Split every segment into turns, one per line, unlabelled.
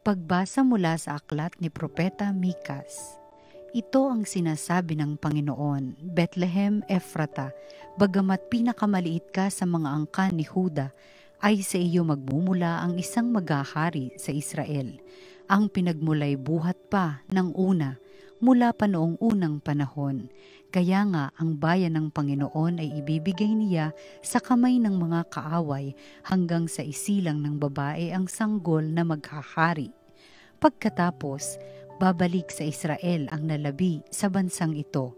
Pagbasa mula sa aklat ni Propeta Mikas. Ito ang sinasabi ng Panginoon, Bethlehem Ephrata, bagamat pinakamaliit ka sa mga angkan ni Huda, ay sa iyo magmumula ang isang maghahari sa Israel, ang pinagmulay buhat pa ng una, mula pa noong unang panahon. Kaya nga ang bayan ng Panginoon ay ibibigay niya sa kamay ng mga kaaway hanggang sa isilang ng babae ang sanggol na maghahari. Pagkatapos, babalik sa Israel ang nalabi sa bansang ito.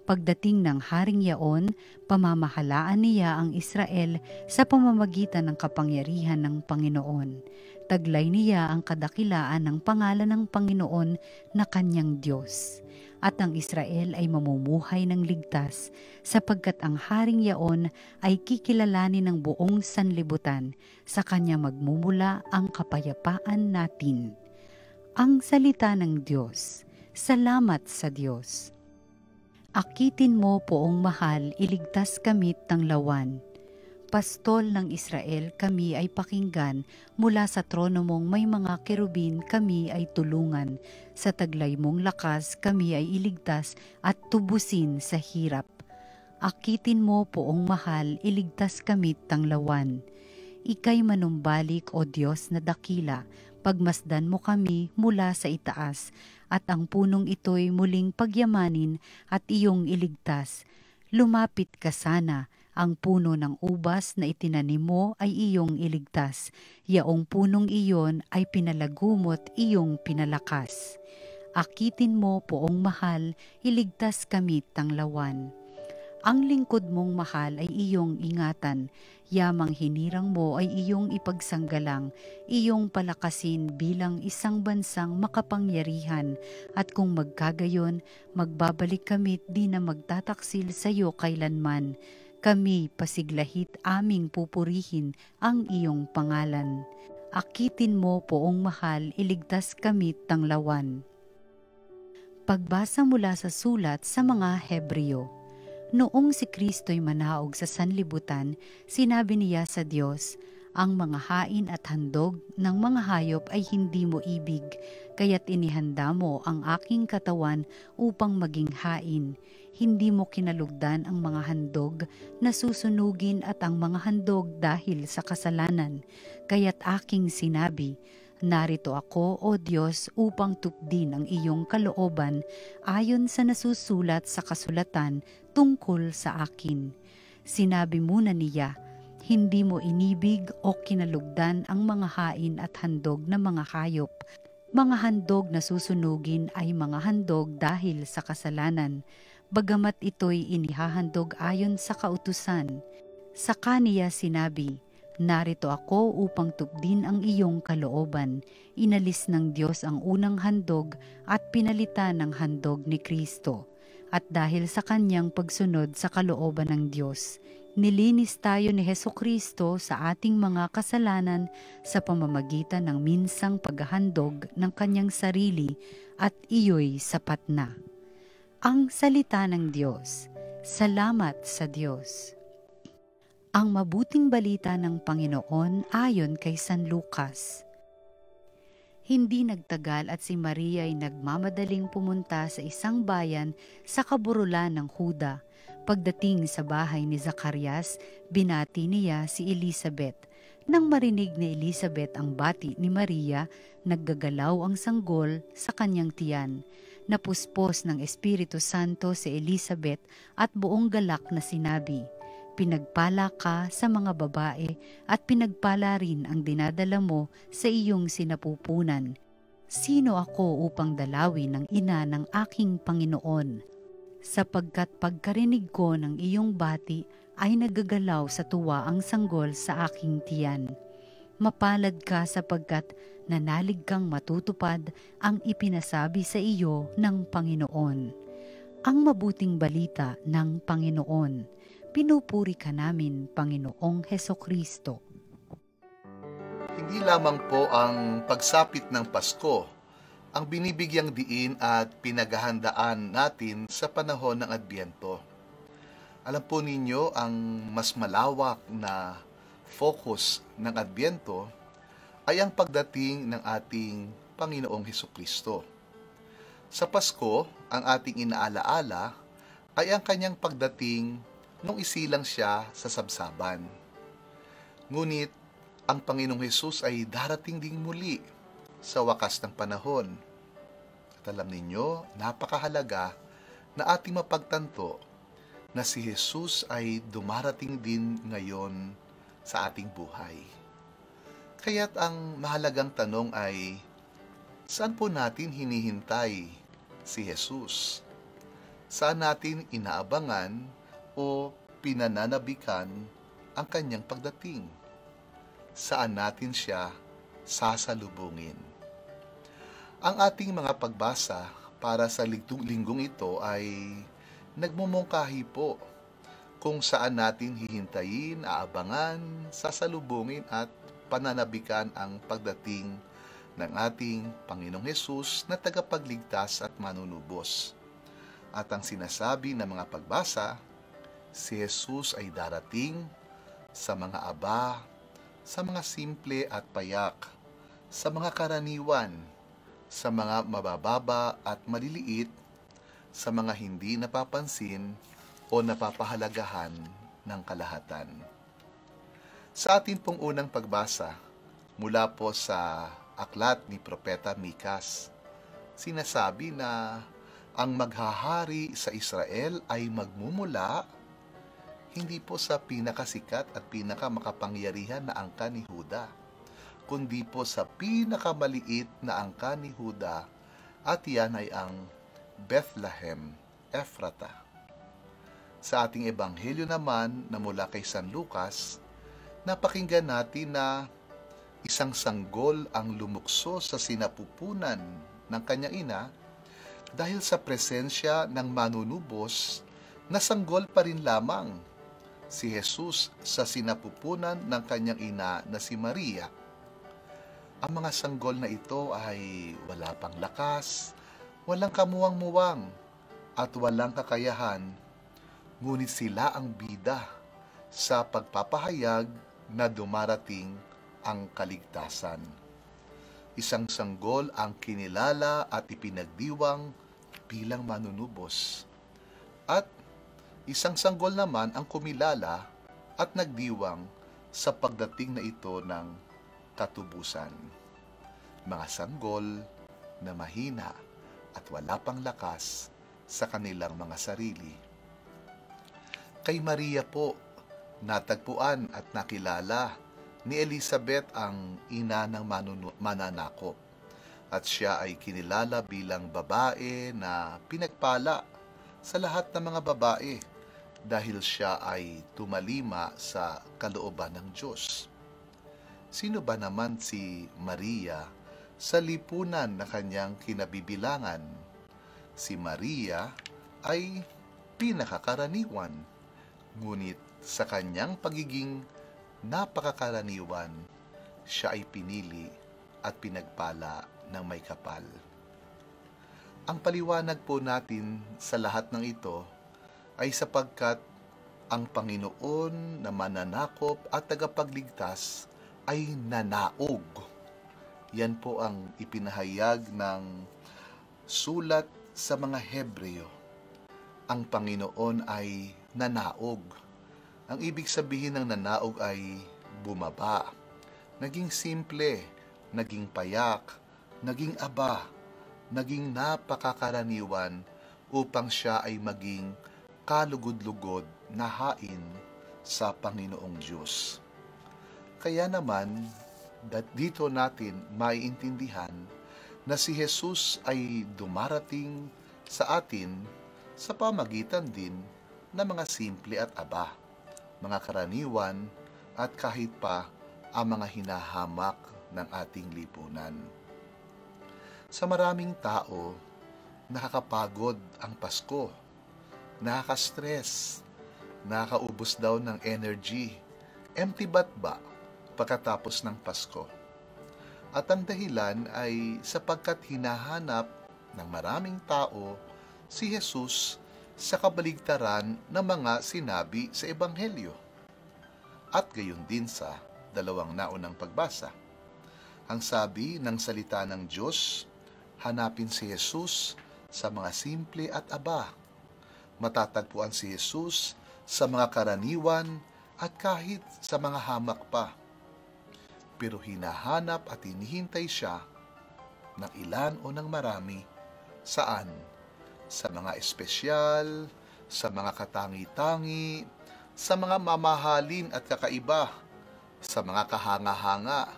Pagdating ng haring yaon, pamamahalaan niya ang Israel sa pamamagitan ng kapangyarihan ng Panginoon. Taglay niya ang kadakilaan ng pangalan ng Panginoon na kanyang Diyos. At ang Israel ay mamumuhay ng ligtas, sapagkat ang haring yaon ay kikilalanin ng buong sanlibutan, sa kanya magmumula ang kapayapaan natin. Ang salita ng Diyos. Salamat sa Diyos. Akitin mo, poong mahal, iligtas kamit ng lawan. Pastol ng Israel, kami ay pakinggan, mula sa trono mong may mga kerubin, kami ay tulungan. Sa taglay mong lakas, kami ay iligtas at tubusin sa hirap. Akitin mo, poong mahal, iligtas kamit ng lawan. Ika'y manumbalik, O Diyos na dakila, pagmasdan mo kami mula sa itaas, at ang punong ito'y muling pagyamanin at iyong iligtas. Lumapit ka sana, ang puno ng ubas na itinanim mo ay iyong iligtas. Yaong punong iyon ay pinalagumot, iyong pinalakas. Akitin mo, poong mahal, iligtas kami tanglawan. Ang lingkod mong mahal ay iyong ingatan, yamang hinirang mo ay iyong ipagsanggalang, iyong palakasin bilang isang bansang makapangyarihan, at kung magkagayon, magbabalik kami't di na magtataksil sa iyo kailanman. Kami pasiglahit aming pupurihin ang iyong pangalan. Akitin mo, poong mahal, iligtas kami't tanglawan. Pagbasa mula sa sulat sa mga Hebreo. Noong si Kristo'y manaog sa sanlibutan, sinabi niya sa Diyos, ang mga hain at handog ng mga hayop ay hindi mo ibig, kaya't inihanda mo ang aking katawan upang maging hain. Hindi mo kinalugdan ang mga handog na susunugin at ang mga handog dahil sa kasalanan, kaya't aking sinabi, narito ako, O Diyos, upang tupdin ang iyong kalooban ayon sa nasusulat sa kasulatan tungkol sa akin. Sinabi muna niya, hindi mo inibig o kinalugdan ang mga hain at handog na mga hayop. Mga handog na susunugin ay mga handog dahil sa kasalanan, bagamat ito'y inihahandog ayon sa kautusan. Sa kaniya sinabi, narito ako upang tupdin ang iyong kalooban. Inalis ng Diyos ang unang handog at pinalitan ng handog ni Kristo. At dahil sa kanyang pagsunod sa kalooban ng Diyos, nilinis tayo ni Hesukristo sa ating mga kasalanan sa pamamagitan ng minsang paghahandog ng kanyang sarili, at iyo'y sapat na. Ang salita ng Diyos. Salamat sa Diyos. Ang mabuting balita ng Panginoon ayon kay San Lucas. Hindi nagtagal at si Maria ay nagmamadaling pumunta sa isang bayan sa kaburulan ng Huda. Pagdating sa bahay ni Zacarias, binati niya si Elizabeth. Nang marinig ni Elizabeth ang bati ni Maria, naggagalaw ang sanggol sa kanyang tiyan. Napuspos ng Espiritu Santo si Elizabeth at buong galak na sinabi, pinagpala ka sa mga babae at pinagpala rin ang dinadala mo sa iyong sinapupunan. Sino ako upang dalawin ng ina ng aking Panginoon? Sapagkat pagkarinig ko ng iyong bati ay nagagalaw sa tuwa ang sanggol sa aking tiyan. Mapalad ka sapagkat nanalig kang matutupad ang ipinasabi sa iyo ng Panginoon. Ang mabuting balita ng Panginoon. Pinupuri ka namin, Panginoong Hesukristo.
Hindi lamang po ang pagsapit ng Pasko ang binibigyang diin at pinaghahandaan natin sa panahon ng Adbyento. Alam po ninyo, ang mas malawak na focus ng Adbyento ay ang pagdating ng ating Panginoong Hesukristo. Sa Pasko, ang ating inaalaala ay ang kanyang pagdating nung isilang siya sa sabsaban. Ngunit, ang Panginoong Hesus ay darating ding muli sa wakas ng panahon. At alam ninyo, napakahalaga na ating mapagtanto na si Jesus ay dumarating din ngayon sa ating buhay. Kaya't ang mahalagang tanong ay, saan po natin hinihintay si Jesus? Saan natin inaabangan o pinananabikan ang kanyang pagdating? Saan natin siya sasalubungin? Ang ating mga pagbasa para sa linggong ito ay nagmumungkahi po kung saan natin hihintayin, aabangan, sasalubungin at pananabikan ang pagdating ng ating Panginoong Hesus na tagapagligtas at manunubos. At ang sinasabi ng mga pagbasa, si Jesus ay darating sa mga aba, sa mga simple at payak, sa mga karaniwan, sa mga mabababa at maliliit, sa mga hindi napapansin o napapahalagahan ng kalahatan. Sa atin pong unang pagbasa, mula po sa aklat ni Propeta Mikas, sinasabi na ang maghahari sa Israel ay magmumula hindi po sa pinakasikat at pinakamakapangyarihan na angka ni Huda, kundi po sa pinakamaliit na angka ni Huda, at yan ay ang Bethlehem Ephrata. Sa ating ebanghelyo naman na mula kay San Lucas, napakinggan natin na isang sanggol ang lumukso sa sinapupunan ng kanyang ina dahil sa presensya ng manunubos na sanggol pa rin lamang si Jesus sa sinapupunan ng kanyang ina na si Maria. Ang mga sanggol na ito ay wala pang lakas, walang kamuwang-muwang, at walang kakayahan, ngunit sila ang bida sa pagpapahayag na dumarating ang kaligtasan. Isang sanggol ang kinilala at ipinagdiwang bilang manunubos, at isang sanggol naman ang kumilala at nagdiwang sa pagdating na ito ng katubusan. Mga sanggol na mahina at wala pang lakas sa kanilang mga sarili. Kay Maria po, natagpuan at nakilala ni Elizabeth ang ina ng mananakop, at siya ay kinilala bilang babae na pinagpala sa lahat ng mga babae dahil siya ay tumalima sa kalooban ng Diyos. Sino ba naman si Maria sa lipunan na kanyang kinabibilangan? Si Maria ay pinakakaraniwan, ngunit sa kanyang pagiging napakakaraniwan, siya ay pinili at pinagpala ng may kapal. Ang paliwanag po natin sa lahat ng ito ay sapagkat ang Panginoon na mananakop at tagapagligtas ay nanaog. Yan po ang ipinahayag ng sulat sa mga Hebreo. Ang Panginoon ay nanaog. Ang ibig sabihin ng nanaog ay bumaba, naging simple, naging payak, naging aba, naging napakakaraniwan upang siya ay maging kalugod-lugod na hain sa Panginoong Diyos. Kaya naman, dito natin maiintindihan na si Jesus ay dumarating sa atin sa pamagitan din ng mga simple at aba, mga karaniwan at kahit pa ang mga hinahamak ng ating lipunan. Sa maraming tao, nakakapagod ang Pasko, nakaka-stress, nakakaubos daw ng energy, empty bat ba pagkatapos ng Pasko? At ang dahilan ay sapagkat hinahanap ng maraming tao si Jesus sa kabaligtaran ng mga sinabi sa Ebanghelyo. At gayon din sa dalawang naunang pagbasa. Ang sabi ng salita ng Diyos, hanapin si Jesus sa mga simple at aba. Matatagpuan si Jesus sa mga karaniwan at kahit sa mga hamak pa. Pero hinahanap at hinihintay siya ng ilan o ng marami. Saan? Sa mga espesyal, sa mga katangi-tangi, sa mga mamahalin at kakaiba, sa mga kahanga-hanga,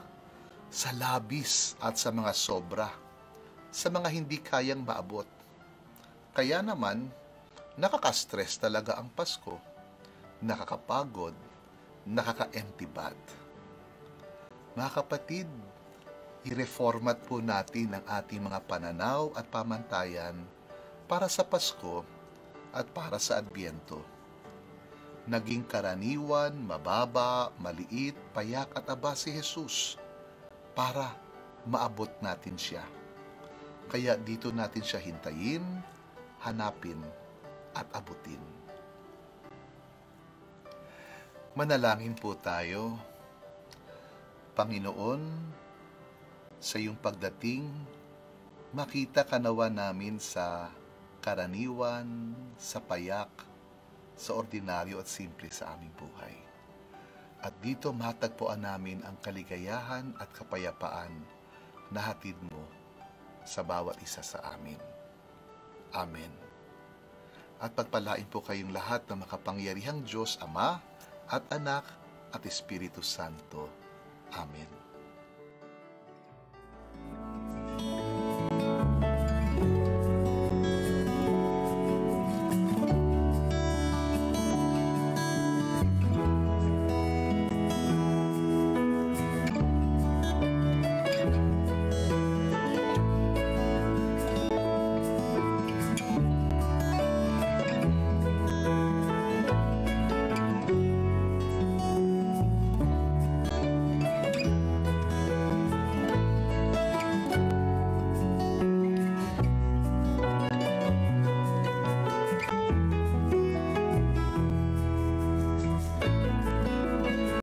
sa labis at sa mga sobra, sa mga hindi kayang maabot. Kaya naman, nakaka-stress talaga ang Pasko, nakakapagod, nakaka-entibad. Mga kapatid, i-reformat po natin ang ating mga pananaw at pamantayan para sa Pasko at para sa Adbyento. Naging karaniwan, mababa, maliit, payak at aba si Jesus para maabot natin siya. Kaya dito natin siya hintayin, hanapin at abutin. Manalangin po tayo. Panginoon, sa iyong pagdating, makita ka nawa namin sa karaniwan, sa payak, sa ordinaryo at simple sa aming buhay. At dito matagpuan namin ang kaligayahan at kapayapaan na hatid mo sa bawat isa sa amin. Amen. At pagpalain po kayong lahat ng makapangyarihang Diyos, Ama at Anak at Espiritu Santo. Amen.